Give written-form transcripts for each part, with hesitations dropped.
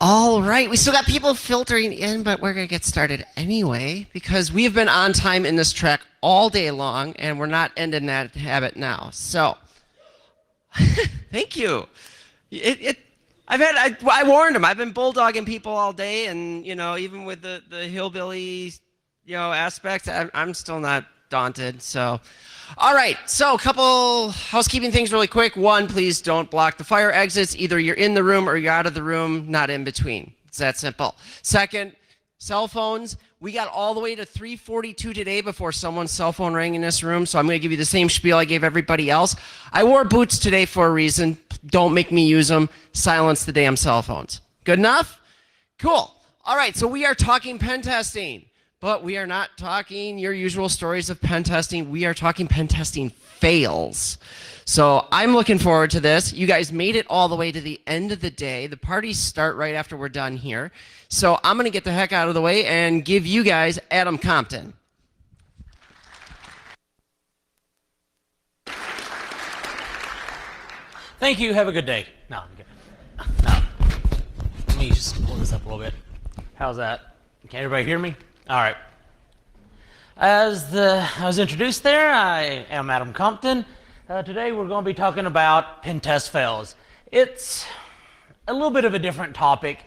All right, we still got people filtering in, but we're going to get started anyway because we've been on time in this track all day long and we're not ending that habit now. So, thank you. I warned them. I've been bulldogging people all day, and even with the hillbilly, aspect, I'm still not daunted. So, all right. So, a couple housekeeping things really quick. One, please don't block the fire exits. Either you're in the room or you're out of the room, not in between. It's that simple. Second, cell phones. We got all the way to 3:42 today before someone's cell phone rang in this room, so I'm going to give you the same spiel I gave everybody else. I wore boots today for a reason. Don't make me use them. Silence the damn cell phones. Good enough? Cool. All right, so we are talking pen testing, but we are not talking your usual stories of pen testing. We are talking pen testing fails. So I'm looking forward to this. You guys made it all the way to the end of the day. The parties start right after we're done here. So I'm going to get the heck out of the way and give you guys Adam Compton. Thank you. Have a good day. No, I'm good. No. Let me just pull this up a little bit. How's that? Can everybody hear me? All right. As I was introduced there, I am Adam Compton. Today we're going to be talking about pen test fails. It's a little bit of a different topic.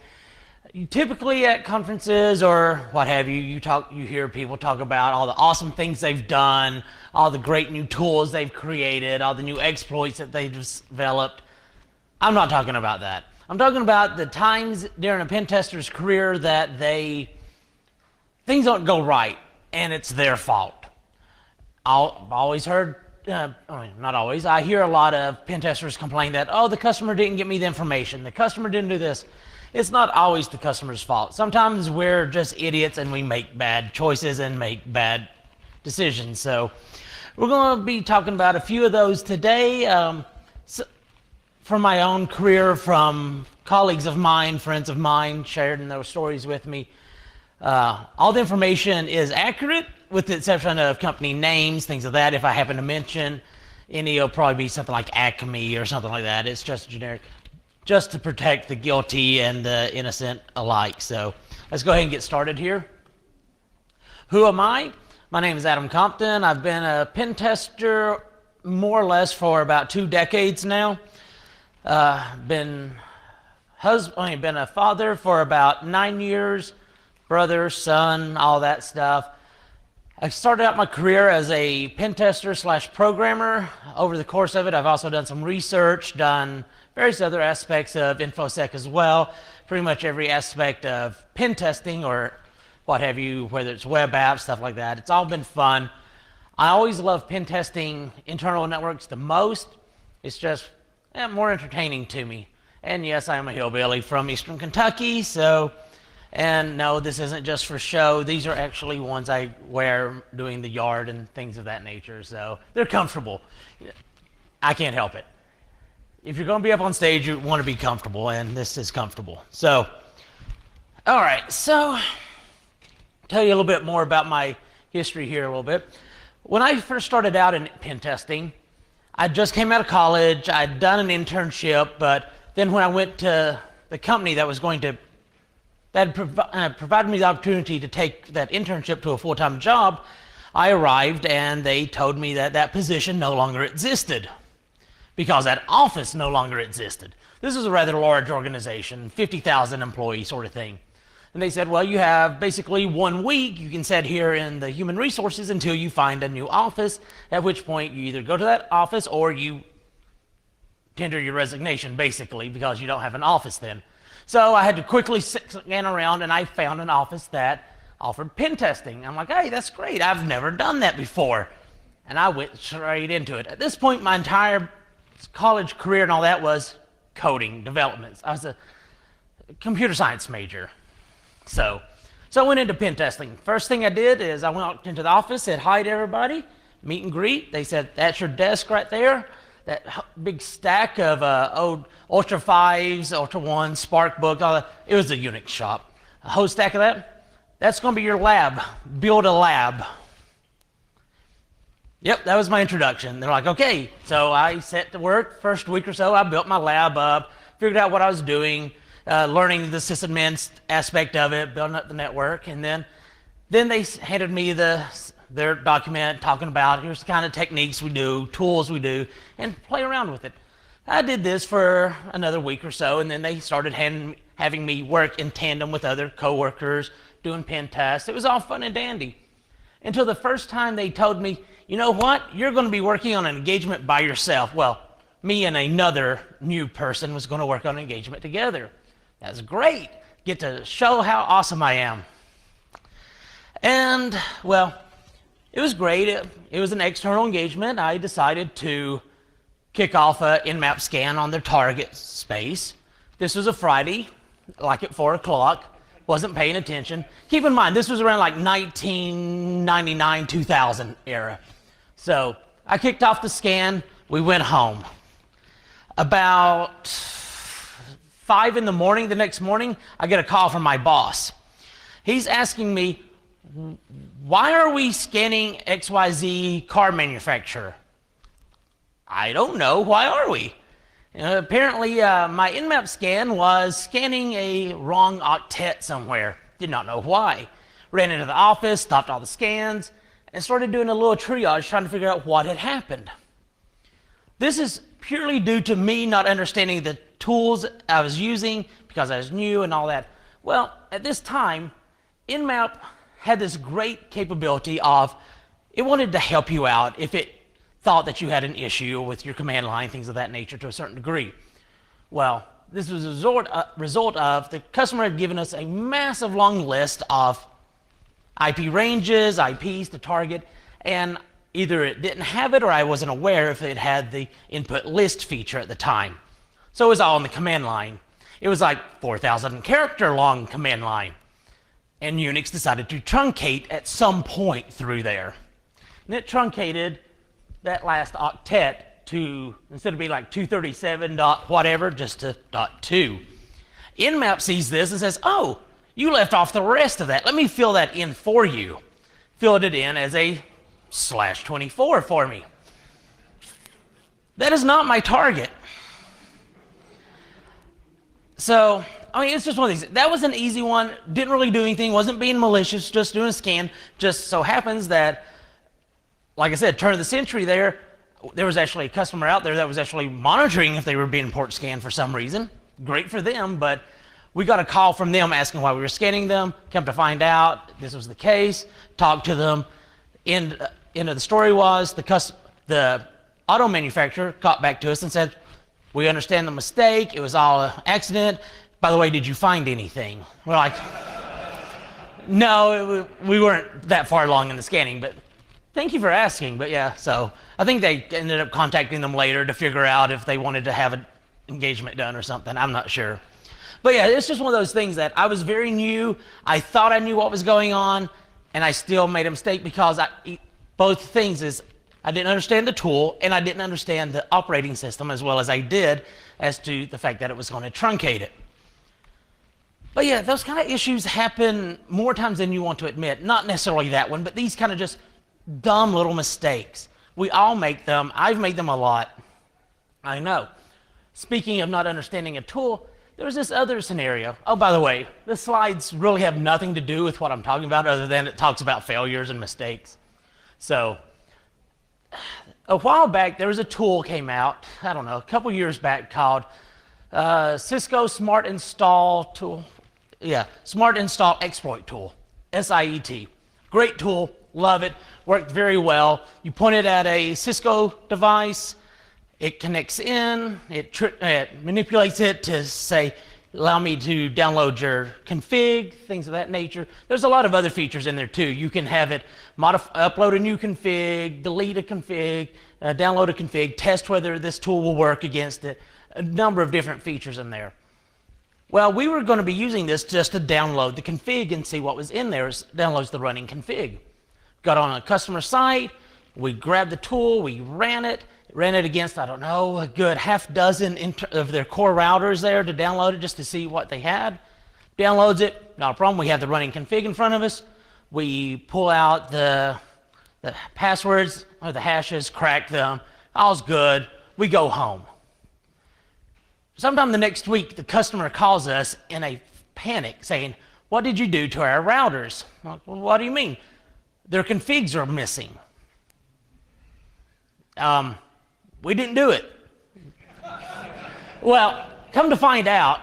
You typically at conferences or what have you, you hear people talk about all the awesome things they've done, all the great new tools they've created, all the new exploits that they've developed. I'm not talking about that. I'm talking about the times during a pen tester's career that things don't go right and it's their fault. I've always heard, not always, I hear a lot of pen testers complain that, oh, the customer didn't get me the information, the customer didn't do this. It's not always the customer's fault. Sometimes we're just idiots and we make bad choices and make bad decisions. So we're going to be talking about a few of those today. From my own career, from colleagues of mine, friends of mine, sharing those stories with me. All the information is accurate with the exception of company names, things of that. If I happen to mention any, it'll probably be something like Acme or something like that. It's just generic, just to protect the guilty and the innocent alike. So let's go ahead and get started here. Who am I? My name is Adam Compton. I've been a pen tester more or less for about 2 decades now. Been a father for about 9 years, brother, son, all that stuff. I started out my career as a pen tester / programmer. Over the course of it, I've also done some research, done various other aspects of InfoSec as well. Pretty much every aspect of pen testing or what have you, whether it's web apps, stuff like that. It's all been fun. I always love pen testing internal networks the most. It's just more entertaining to me. And yes, I am a hillbilly from Eastern Kentucky, and no, this isn't just for show. These are actually ones I wear doing the yard and things of that nature, so they're comfortable. I can't help it. If you're going to be up on stage, you want to be comfortable, and this is comfortable. So, all right, so tell you a little bit more about my history here a little bit. When I first started out in pen testing, I just came out of college. I'd done an internship, but then when I went to the company that provided me the opportunity to take that internship to a full-time job, I arrived and they told me that that position no longer existed because that office no longer existed. This was a rather large organization, 50,000 employee sort of thing. And they said, well, you have basically 1 week. You can sit here in the human resources until you find a new office, at which point you either go to that office or you tender your resignation, basically, because you don't have an office then. So I had to quickly scan around, and I found an office that offered pen testing. I'm like, hey, that's great. I've never done that before. And I went straight into it. At this point, my entire college career and all that was coding, development. I was a computer science major. So I went into pen testing. First thing I did is I went into the office, said hi to everybody, meet and greet. They said, that's your desk right there. That big stack of old Ultra 5s, Ultra 1s, Spark book, all that. It was a Unix shop. A whole stack of that. That's going to be your lab. Build a lab. Yep, that was my introduction. They're like, okay. So I set to work. First week or so, I built my lab up, figured out what I was doing, learning the sysadmin aspect of it, building up the network, and then they handed me their document talking about here's the kind of techniques we do, tools we do, and play around with it. I did this for another week or so, and then they started having me work in tandem with other coworkers, doing pen tests. It was all fun and dandy. Until the first time they told me, you know what, you're going to be working on an engagement by yourself. Well, me and another new person was going to work on an engagement together. That was great. Get to show how awesome I am. And, well, it was great. It was an external engagement. I decided to kick off an in-map scan on their target space. This was a Friday, like at 4 o'clock. Wasn't paying attention. Keep in mind, this was around like 1999, 2000 era. So I kicked off the scan. We went home. About 5 in the morning, the next morning, I get a call from my boss. He's asking me, why are we scanning XYZ car manufacturer? I don't know. Why are we? Apparently, my in-map scan was scanning a wrong octet somewhere. Did not know why. Ran into the office, stopped all the scans, and started doing a little triage trying to figure out what had happened. This is purely due to me not understanding the tools I was using because I was new and all that. Well, at this time, in-map had this great capability of it wanted to help you out if it thought that you had an issue with your command line, things of that nature to a certain degree. Well, this was a result of the customer had given us a massive long list of IP ranges, IPs to target, and either it didn't have it or I wasn't aware if it had the input list feature at the time. So it was all in the command line. It was like 4,000 character long command line. And Unix decided to truncate at some point through there. And it truncated that last octet to, instead of being like 237 dot whatever, just to .2. Nmap sees this and says, oh, you left off the rest of that. Let me fill that in for you. Filled it in as a /24 for me. That is not my target. So, I mean, it's just one of these. That was an easy one. Didn't really do anything. Wasn't being malicious. Just doing a scan. Just so happens that, like I said, turn of the century there was actually a customer out there that was actually monitoring if they were being port scanned for some reason. Great for them, but we got a call from them asking why we were scanning them. Come to find out this was the case. Talked to them. End of the story was the auto manufacturer got back to us and said, we understand the mistake. It was all an accident. By the way, did you find anything? We're like, no, we weren't that far along in the scanning, but thank you for asking. But yeah, so I think they ended up contacting them later to figure out if they wanted to have an engagement done or something. I'm not sure. But yeah, it's just one of those things that I was very new. I thought I knew what was going on, and I still made a mistake because both things is I didn't understand the tool, and I didn't understand the operating system as well as I did as to the fact that it was going to truncate it. But yeah, those kind of issues happen more times than you want to admit. Not necessarily that one, but these kind of just dumb little mistakes. We all make them. I've made them a lot. I know. Speaking of not understanding a tool, there's this other scenario. Oh, by the way, the slides really have nothing to do with what I'm talking about other than it talks about failures and mistakes. So, a while back, there was a tool came out, I don't know, a couple years back called Cisco Smart Install Tool. Yeah, Smart Install Exploit Tool, SIET. Great tool, love it, worked very well. You point it at a Cisco device, it connects in, it manipulates it to say, allow me to download your config, things of that nature. There's a lot of other features in there too. You can have it upload a new config, delete a config, download a config, test whether this tool will work against it. A number of different features in there. Well, we were going to be using this just to download the config and see what was in there. It downloads the running config. Got on a customer site, we grabbed the tool, we ran it against, I don't know, a good half dozen of their core routers there to download it just to see what they had. Downloads it, not a problem. We have the running config in front of us. We pull out the passwords or the hashes, crack them. All's good. We go home. Sometime the next week, the customer calls us in a panic saying, "What did you do to our routers?" I'm like, "Well, what do you mean?" "Their configs are missing." We didn't do it. Well, come to find out,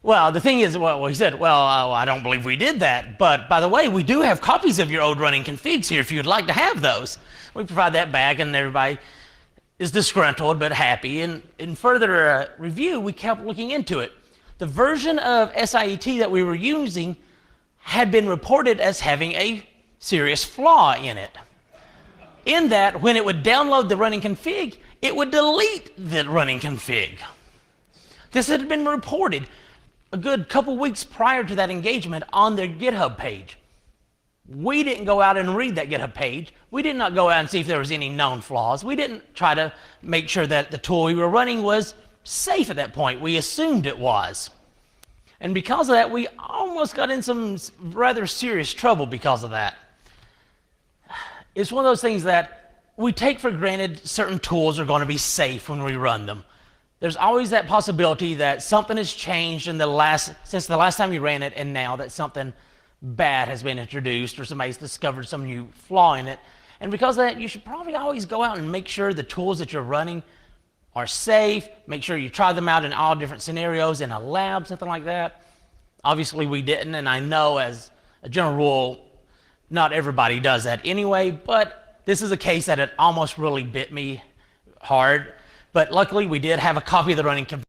well, the thing is, well, he said, "Well, I don't believe we did that. But by the way, we do have copies of your old running configs here if you'd like to have those." We provide that back, and everybody is disgruntled but happy. And in further review, we kept looking into it. The version of SIET that we were using had been reported as having a serious flaw in it. In that, when it would download the running config, it would delete the running config. This had been reported a good couple weeks prior to that engagement on their GitHub page. We didn't go out and read that GitHub page. We did not go out and see if there was any known flaws. We didn't try to make sure that the tool we were running was safe at that point. We assumed it was. And because of that, we almost got in some rather serious trouble because of that. It's one of those things that we take for granted certain tools are going to be safe when we run them. There's always that possibility that something has changed since the last time you ran it, and now that something bad has been introduced or somebody's discovered some new flaw in it. And because of that, you should probably always go out and make sure the tools that you're running are safe. Make sure you try them out in all different scenarios in a lab, something like that. Obviously, we didn't, and I know as a general rule, not everybody does that anyway, but this is a case that it almost really bit me hard. But luckily, we did have a copy of the running config.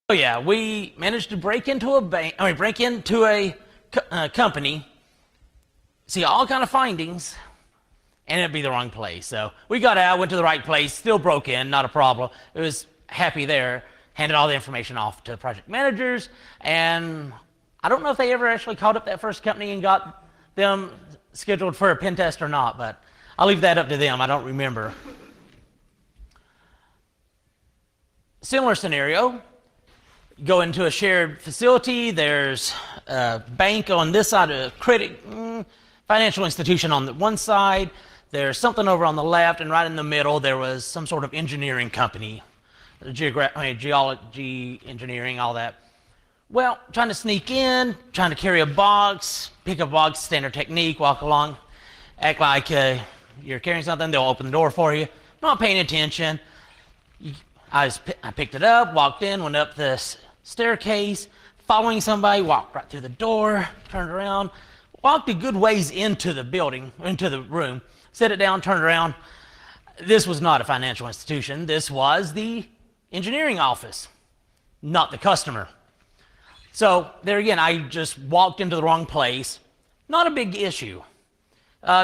Oh yeah, we managed to break into a bank. I mean, break into a company, see all kind of findings, and it'd be the wrong place. So we got out, went to the right place, still broke in, not a problem. It was happy there. Handed all the information off to project managers, and I don't know if they ever actually called up that first company and got them scheduled for a pen test or not, but I'll leave that up to them. I don't remember. Similar scenario. Go into a shared facility. There's a bank on this side, a credit financial institution on the one side. There's something over on the left, and right in the middle there was some sort of engineering company, geology, engineering, all that. Well, trying to sneak in, trying to carry a box, pick a box, standard technique, walk along, act like you're carrying something. They'll open the door for you. Not paying attention. I picked it up, walked in, went up this staircase, following somebody, walked right through the door, turned around, walked a good ways into the building, into the room, set it down, turned around. This was not a financial institution. This was the engineering office, not the customer. So there again, I just walked into the wrong place. Not a big issue.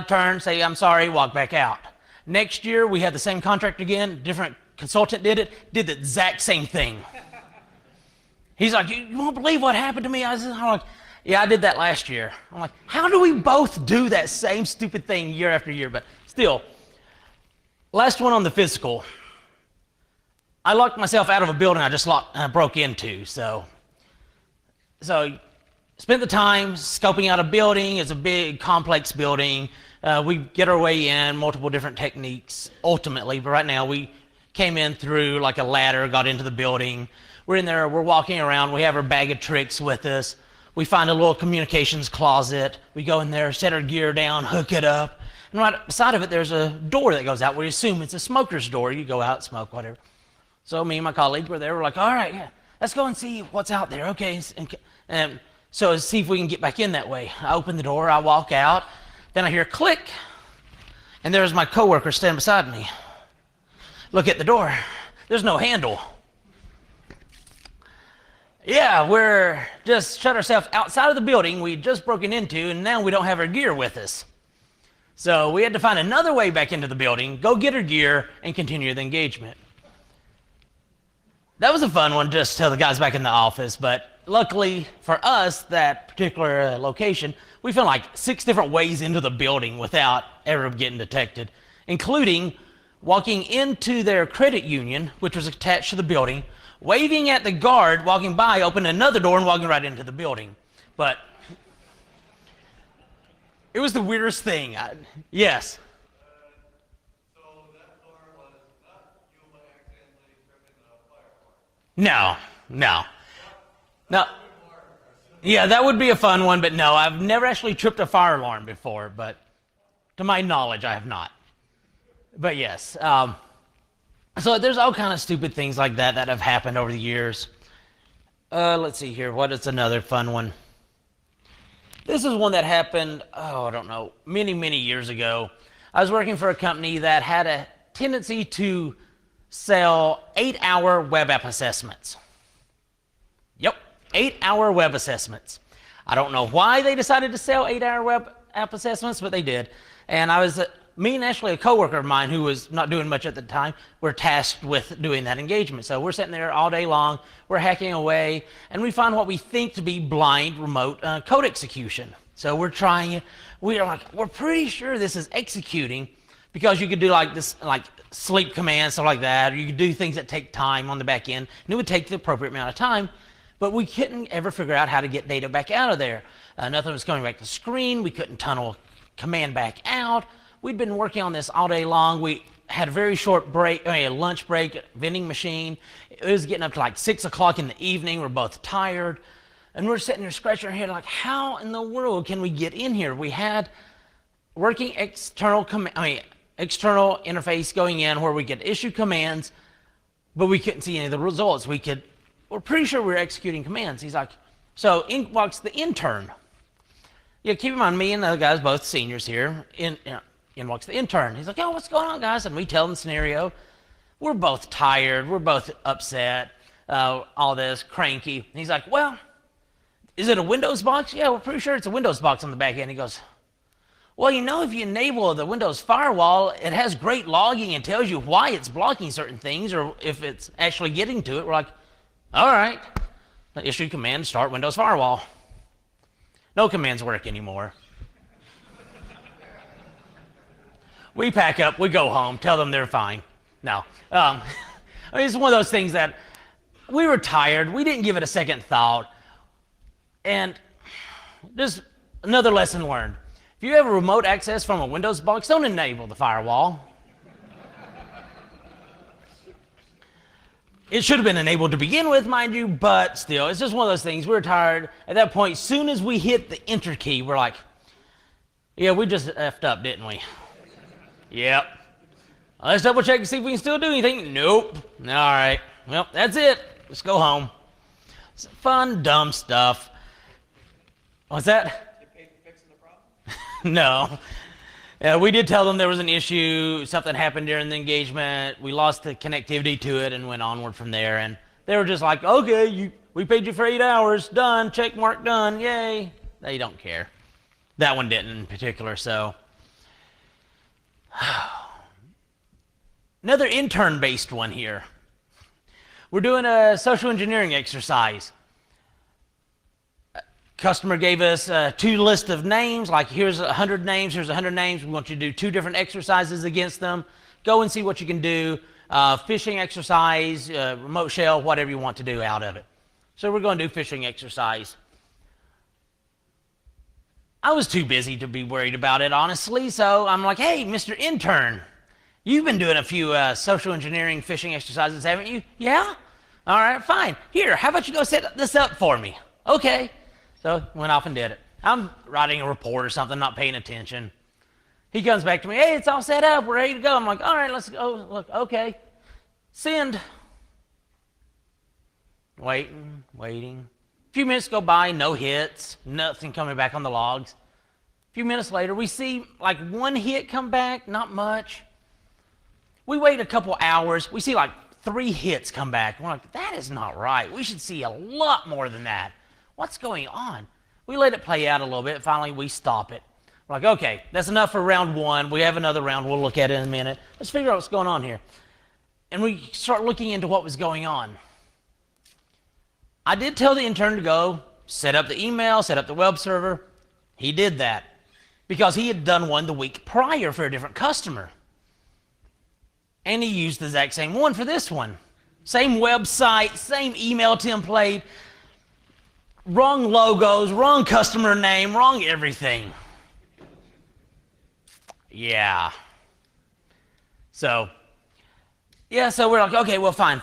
Turn, say, I'm sorry, walk back out. Next year, we had the same contract again, different consultant did the exact same thing. He's like, you won't believe what happened to me. I'm like, yeah, I did that last year. I'm like, how do we both do that same stupid thing year after year? But still, last one on the physical. I locked myself out of a building I just broke into. So spent the time scoping out a building. It's a big, complex building. We get our way in, multiple different techniques, ultimately. But right now, we came in through like a ladder, got into the building. We're in there, we're walking around. We have our bag of tricks with us. We find a little communications closet. We go in there, set our gear down, hook it up. And right beside of it, there's a door that goes out. We assume it's a smoker's door. You go out, smoke, whatever. So me and my colleague were there. We're like, all right, yeah, let's go and see what's out there. Okay. And so see if we can get back in that way. I open the door, I walk out. Then I hear a click. And there's my coworker standing beside me. Look at the door. There's no handle. Yeah, we're just shut ourselves outside of the building we just broken into, and now we don't have our gear with us. So we had to find another way back into the building, go get our gear, and continue the engagement. That was a fun one, just till the guys back in the office, but luckily for us, that particular location, we found like 6 different ways into the building without ever getting detected, including walking into their credit union, which was attached to the building, waving at the guard, walking by, opening another door, and walking right into the building. But it was the weirdest thing. Yes? So that door was not you accidentally tripping the fire alarm? No. Yeah, that would be a fun one, but no, I've never actually tripped a fire alarm before, but to my knowledge, I have not. But yes, so there's all kind of stupid things like that that have happened over the years. Let's see here. What is another fun one? This is one that happened, I don't know, many, many years ago. I was working for a company that had a tendency to sell 8-hour web app assessments. Yep, 8-hour web assessments. I don't know why they decided to sell 8-hour web app assessments, but they did. And me and actually a coworker of mine who was not doing much at the time were tasked with doing that engagement. So we're sitting there all day long, we're hacking away, and we find what we think to be blind remote code execution. So we're trying it. We're pretty sure this is executing, because you could do like this, like sleep commands, stuff like that, or you could do things that take time on the back end, and it would take the appropriate amount of time, but we couldn't ever figure out how to get data back out of there. Nothing was coming back to the screen. We couldn't tunnel command back out. We'd been working on this all day long. We had a very short break, a lunch break, vending machine. It was getting up to like 6 o'clock in the evening. We're both tired. And we're sitting there scratching our head like, how in the world can we get in here? We had working external interface going in where we could issue commands, but we couldn't see any of the results. We're pretty sure we were executing commands. He's like, so in walks the intern. Yeah, keep in mind, me and the other guys, both seniors here, in walks the intern. He's like, oh, what's going on, guys? And we tell him the scenario. We're both tired. We're both upset. all this, cranky. And he's like, well, is it a Windows box? Yeah, we're pretty sure it's a Windows box on the back end. He goes, well, you know, if you enable the Windows firewall, it has great logging and tells you why it's blocking certain things or if it's actually getting to it. We're like, all right, issue command, start Windows firewall. No commands work anymore. We pack up, we go home, tell them they're fine. No. I mean, it's one of those things that we were tired. We didn't give it a second thought. And just another lesson learned. If you have a remote access from a Windows box, don't enable the firewall. It should have been enabled to begin with, mind you, but still, it's just one of those things. We were tired. At that point, as soon as we hit the enter key, we're like, yeah, we just effed up, didn't we? Yep. Let's double check and see if we can still do anything. Nope. All right. Well, that's it. Let's go home. It's fun, dumb stuff. What's that? You paid for fixing the problem? No. We did tell them there was an issue, something happened during the engagement. We lost the connectivity to it and went onward from there. And they were just like, okay, we paid you for 8 hours, done, check mark done, yay. They don't care. That one didn't in particular, so. Another intern-based one here. We're doing a social engineering exercise. Customer gave us 2 lists of names, like here's 100 names, here's 100 names. We want you to do 2 different exercises against them. Go and see what you can do. Phishing exercise, remote shell, whatever you want to do out of it. So we're going to do phishing exercise. I was too busy to be worried about it, honestly, so I'm like, hey, Mr. Intern, you've been doing a few social engineering phishing exercises, haven't you? Yeah? All right, fine. Here, how about you go set this up for me? Okay. So went off and did it. I'm writing a report or something, not paying attention. He comes back to me, hey, it's all set up, we're ready to go. I'm like, all right, let's go. Look, okay. Send. Waiting. A few minutes go by, no hits, nothing coming back on the logs. A few minutes later, we see like 1 hit come back, not much. We wait a couple hours, we see like 3 hits come back. We're like, that is not right. We should see a lot more than that. What's going on? We let it play out a little bit. Finally, we stop it. We're like, okay, that's enough for round 1. We have another round. We'll look at it in a minute. Let's figure out what's going on here. And we start looking into what was going on. I did tell the intern to go set up the email, set up the web server. He did that because he had done one the week prior for a different customer. And he used the exact same one for this one. Same website, same email template, wrong logos, wrong customer name, wrong everything. Yeah. So we're like, okay, well, fine.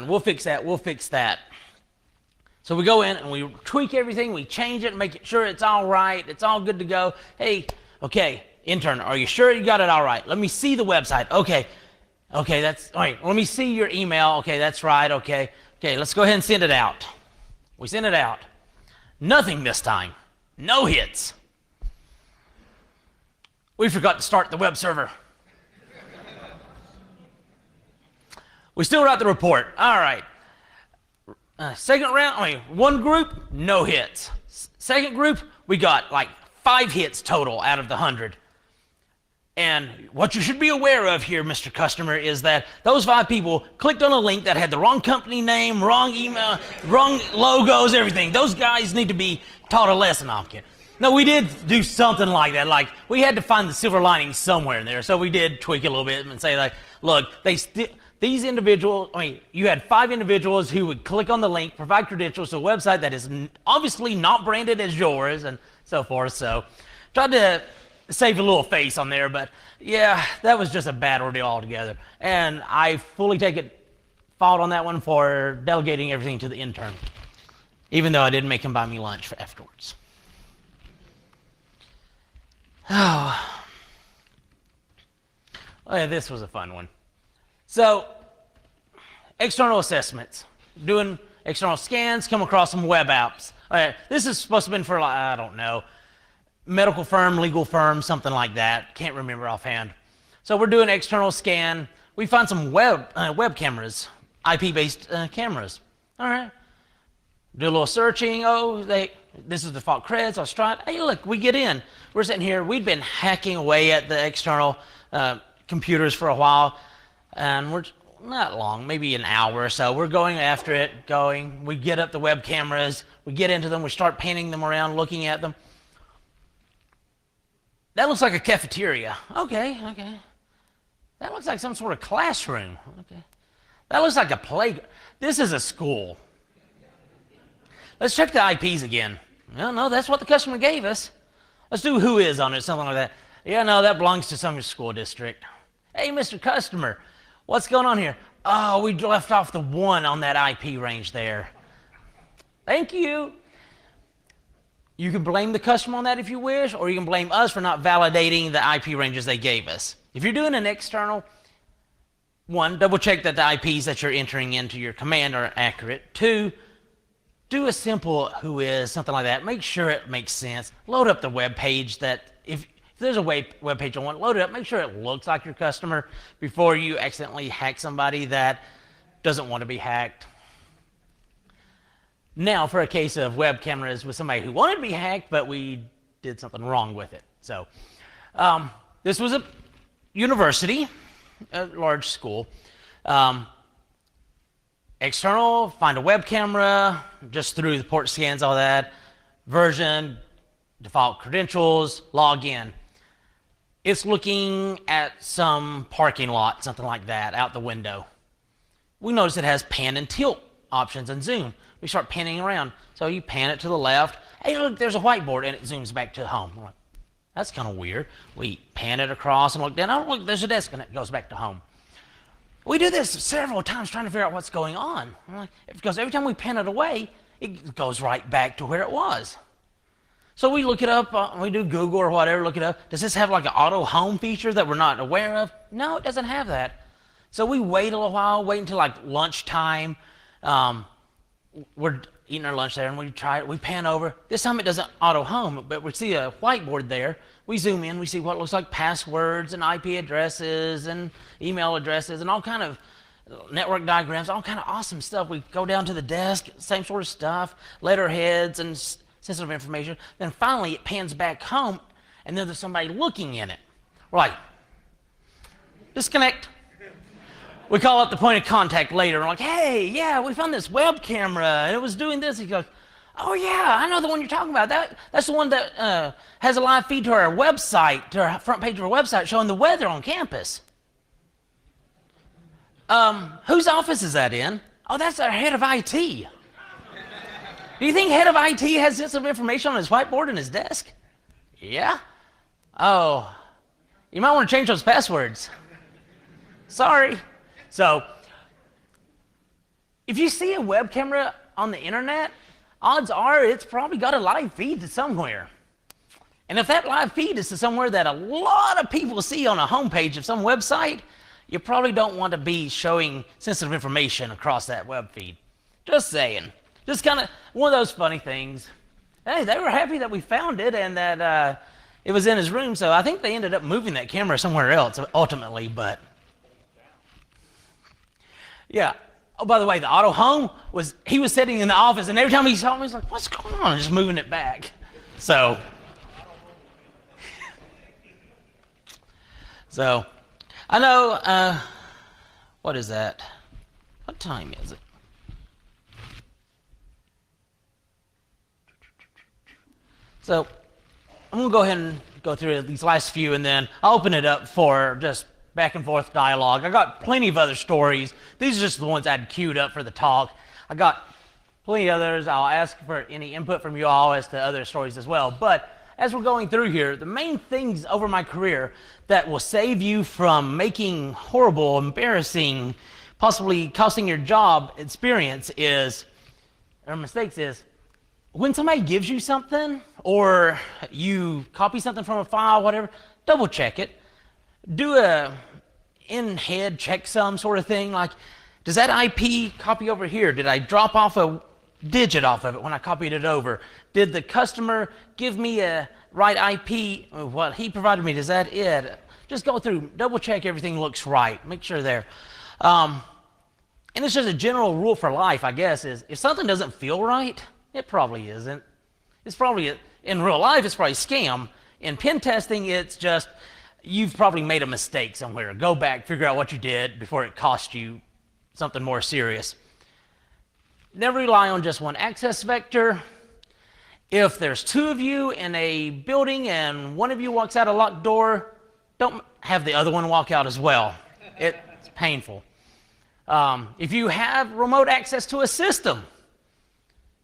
We'll fix that. So we go in and we tweak everything, we change it, make sure it's all right, it's all good to go. Hey, okay, intern, are you sure you got it all right? Let me see the website. Okay, that's, all right, let me see your email. Okay, that's right, okay, let's go ahead and send it out. We send it out. Nothing this time. No hits. We forgot to start the web server. We still write the report. All right. Second round, one group, no hits. Second group, we got like 5 hits total out of the 100. And what you should be aware of here, Mr. Customer, is that those 5 people clicked on a link that had the wrong company name, wrong email, wrong logos, everything. Those guys need to be taught a lesson. I'm kidding. No, we did do something like that. Like, we had to find the silver lining somewhere in there. So we did tweak it a little bit and say, like, look, these individuals, you had 5 individuals who would click on the link, provide credentials to a website that is obviously not branded as yours and so forth. So tried to save a little face on there, but yeah, that was just a bad ordeal altogether. And I fully take fault on that one for delegating everything to the intern, even though I didn't make him buy me lunch for afterwards. Oh, yeah, this was a fun one. So, external assessments, doing external scans, come across some web apps. This is supposed to have been for, I don't know, medical firm, legal firm, something like that. Can't remember offhand. So we're doing external scan. We find some web cameras, IP-based cameras. All right. Do a little searching. Oh, this is default creds. Let's try it. Hey, look, we get in. We're sitting here. We'd been hacking away at the external computers for a while, and we're not long, maybe an hour or so. We're going after it, We get up the web cameras. We get into them. We start panning them around, looking at them. That looks like a cafeteria. Okay. That looks like some sort of classroom. Okay. That looks like a playground. This is a school. Let's check the IPs again. No, that's what the customer gave us. Let's do who is on it, something like that. Yeah, no, that belongs to some school district. Hey, Mr. Customer, what's going on here? Oh, we left off the 1 on that IP range there. Thank you. You can blame the customer on that if you wish, or you can blame us for not validating the IP ranges they gave us. If you're doing an external, 1, double check that the IPs that you're entering into your command are accurate. 2, do a simple who is, something like that. Make sure it makes sense. Load up the web page that, if there's a web page on one, load it up. Make sure it looks like your customer before you accidentally hack somebody that doesn't want to be hacked. Now, for a case of web cameras with somebody who wanted to be hacked, but we did something wrong with it. So, this was a university, a large school. External, find a web camera, just through the port scans, all that. Version, default credentials, log in. It's looking at some parking lot, something like that, out the window. We notice it has pan and tilt options and zoom. We start panning around. So you pan it to the left. Hey, look, there's a whiteboard, and it zooms back to home. We're like, that's kind of weird. We pan it across and look down. Oh, look, there's a desk, and it goes back to home. We do this several times trying to figure out what's going on. Because every time we pan it away, it goes right back to where it was. So we look it up, we do Google or whatever, look it up. Does this have like an auto home feature that we're not aware of? No, it doesn't have that. So we wait a little while, wait until like lunchtime. We're eating our lunch there and we try it, we pan over. This time it doesn't auto home, but we see a whiteboard there. We zoom in, we see what looks like passwords and IP addresses and email addresses and all kind of network diagrams, all kind of awesome stuff. We go down to the desk, same sort of stuff, letterheads and sensitive information. Then finally it pans back home and then there's somebody looking in it. We're like, disconnect. We call up the point of contact later and we're like, hey, yeah, we found this web camera and it was doing this. He goes, oh yeah, I know the one you're talking about. That's the one that has a live feed to our website, to our front page of our website showing the weather on campus. Whose office is that in? Oh, that's our head of IT. Do you think head of IT has sensitive information on his whiteboard and his desk? Yeah? Oh, you might want to change those passwords. Sorry. So, if you see a web camera on the internet, odds are it's probably got a live feed to somewhere. And if that live feed is to somewhere that a lot of people see on a homepage of some website, you probably don't want to be showing sensitive information across that web feed. Just saying. Just kind of one of those funny things. Hey, they were happy that we found it and that it was in his room, so I think they ended up moving that camera somewhere else ultimately, but yeah. Oh, by the way, the auto home he was sitting in the office, and every time he saw me, he's like, what's going on? Just moving it back. So I know, what is that? What time is it? So I'm gonna go ahead and go through these last few, and then I'll open it up for just back and forth dialogue. I got plenty of other stories. These are just the ones I'd queued up for the talk. I got plenty of others. I'll ask for any input from you all as to other stories as well. But as we're going through here, the main things over my career that will save you from making horrible, embarrassing, possibly costing your job experience mistakes is when somebody gives you something or you copy something from a file, whatever, double check it. Do a in-head checksum sort of thing, like, does that IP copy over here? Did I drop off a digit off of it when I copied it over? Did the customer give me a right IP? What he provided me, is that it? Just go through, double check everything looks right, make sure there. and it's just a general rule for life, I guess, is if something doesn't feel right, it probably isn't. It's probably, in real life, it's probably a scam. In pen testing, it's just, you've probably made a mistake somewhere. Go back, figure out what you did before it cost you something more serious. Never rely on just one access vector. If there's two of you in a building and one of you walks out a locked door, don't have the other one walk out as well. It's painful. If you have remote access to a system,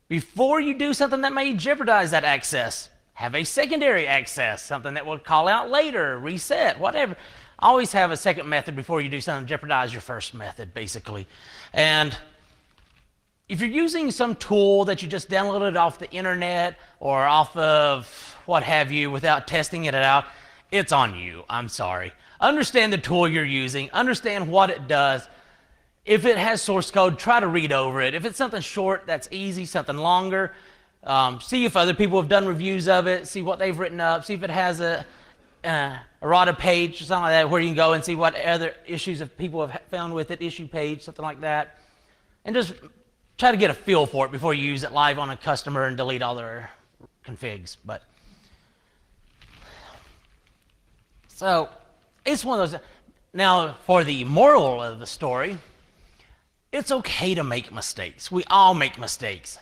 before you do something that may jeopardize that access, have a secondary access, something that will call out later, reset, whatever. Always have a second method before you do something to jeopardize your first method, basically. And if you're using some tool that you just downloaded off the internet or off of what have you without testing it out, it's on you. I'm sorry. Understand the tool you're using. Understand what it does. If it has source code, try to read over it. If it's something short, that's easy. Something longer, see if other people have done reviews of it. See what they've written up. See if it has a errata page or something like that where you can go and see what other issues of people have found with it, issue page, something like that. And just try to get a feel for it before you use it live on a customer and delete all their configs. But so it's one of those. Now, for the moral of the story, it's okay to make mistakes. We all make mistakes.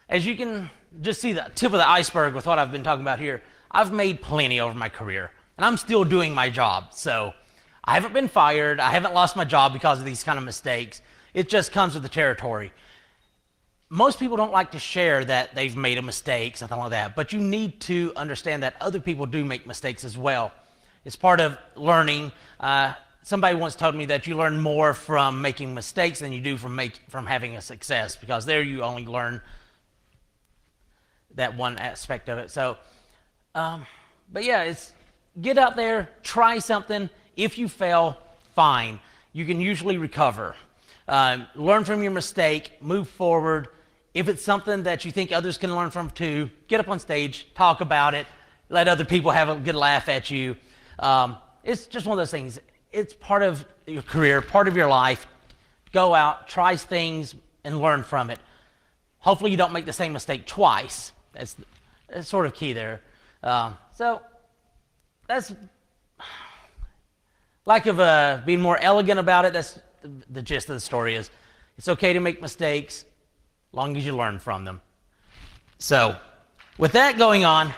As you can just see the tip of the iceberg with what I've been talking about here, I've made plenty over my career, and I'm still doing my job. So I haven't been fired. I haven't lost my job because of these kind of mistakes. It just comes with the territory. Most people don't like to share that they've made a mistake, something like that, but you need to understand that other people do make mistakes as well. It's part of learning. Somebody once told me that you learn more from making mistakes than you do from having a success, because there you only learn that one aspect of it. So, but yeah, it's get out there, try something. If you fail, fine. You can usually recover. Learn from your mistake, move forward. If it's something that you think others can learn from too, get up on stage, talk about it, let other people have a good laugh at you. It's just one of those things. It's part of your career, part of your life. Go out, try things, and learn from it. Hopefully you don't make the same mistake twice. That's sort of key there. So that's lack of being more elegant about it. That's the gist of the story is it's okay to make mistakes as long as you learn from them. So with that going on,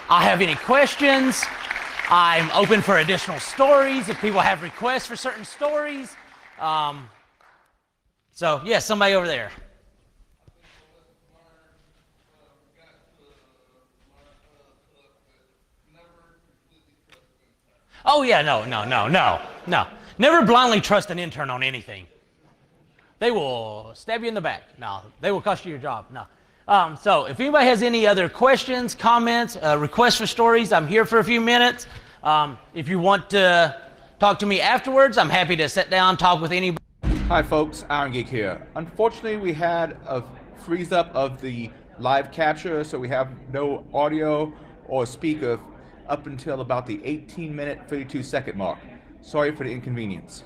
I have any questions. I'm open for additional stories if people have requests for certain stories. So yeah, somebody over there. Oh yeah, no. Never blindly trust an intern on anything. They will stab you in the back. No, they will cost you your job. No. So if anybody has any other questions, comments, requests for stories, I'm here for a few minutes. If you want to talk to me afterwards, I'm happy to sit down, talk with anybody. Hi folks, Iron Geek here. Unfortunately, we had a freeze up of the live capture, so we have no audio or speaker up until about the 18-minute, 32-second mark. Sorry for the inconvenience.